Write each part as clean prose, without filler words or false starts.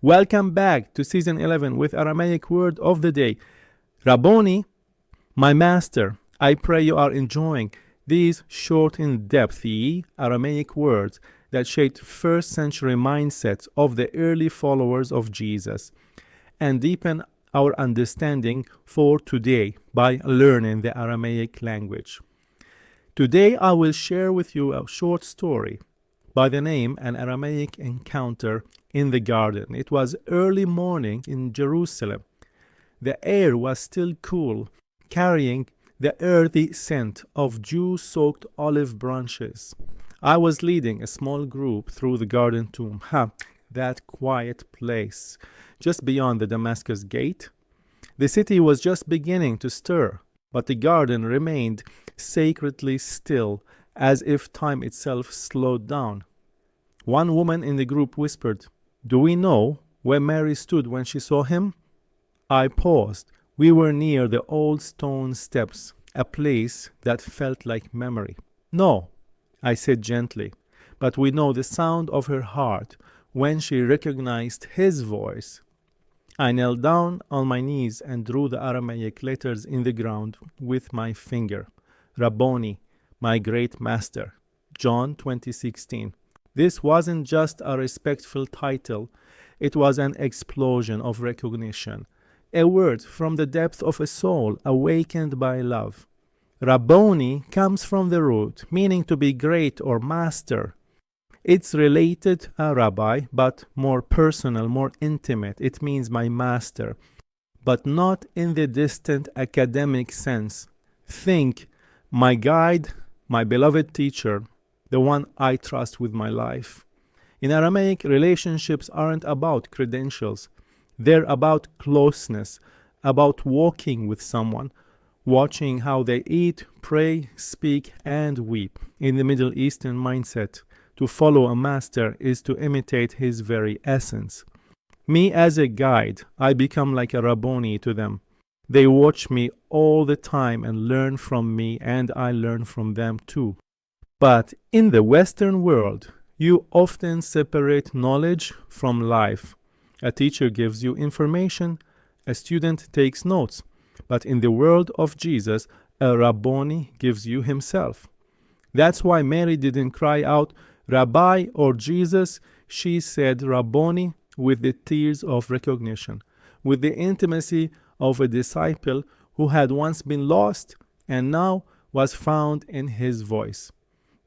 Welcome back to Season 11 with Aramaic word of the day. Rabboni, my master. I pray you are enjoying these short in depth Aramaic words that shaped first century mindsets of the early followers of Jesus and deepen our understanding for today by learning the Aramaic language. Today I will share with you a short story by the name An Aramaic Encounter in the Garden. It was early morning in Jerusalem. The air was still cool, carrying the earthy scent of dew-soaked olive branches. I was leading a small group through the garden tomb, that quiet place, just beyond the Damascus gate. The city was just beginning to stir, but the garden remained sacredly still, as if time itself slowed down. One woman in the group whispered, "Do we know where Mary stood when she saw him?" I paused. We were near the old stone steps, a place that felt like memory. "No," I said gently, "but we know the sound of her heart when she recognized his voice." I knelt down on my knees and drew the Aramaic letters in the ground with my finger. Rabboni, my great master. John 20:16. This wasn't just a respectful title. It was an explosion of recognition. A word from the depth of a soul awakened by love. Rabboni comes from the root, meaning to be great or master. It's related to rabbi, but more personal, more intimate. It means my master, but not in the distant academic sense. Think, my guide, my beloved teacher, the one I trust with my life. In Aramaic, relationships aren't about credentials. They're about closeness, about walking with someone, watching how they eat, pray, speak, and weep. In the Middle Eastern mindset, to follow a master is to imitate his very essence. Me as a guide, I become like a Rabboni to them. They watch me all the time and learn from me, and I learn from them too. But in the Western world, you often separate knowledge from life. A teacher gives you information, a student takes notes. But in the world of Jesus, a Rabboni gives you himself. That's why Mary didn't cry out, "Rabbi" or "Jesus." She said Rabboni with the tears of recognition, with the intimacy of a disciple who had once been lost and now was found in his voice.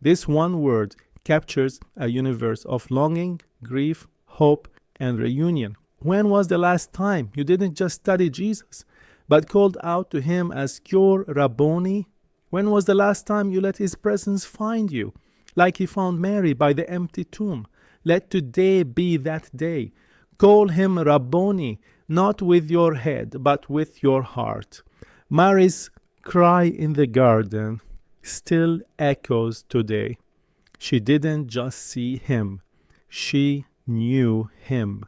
This one word captures a universe of longing, grief, hope, and reunion. When was the last time you didn't just study Jesus, but called out to him as your Rabboni? When was the last time you let his presence find you, like he found Mary by the empty tomb? Let today be that day. Call him Rabboni, not with your head, but with your heart. Mary's cry in the garden still echoes today. She didn't just see him, she knew him.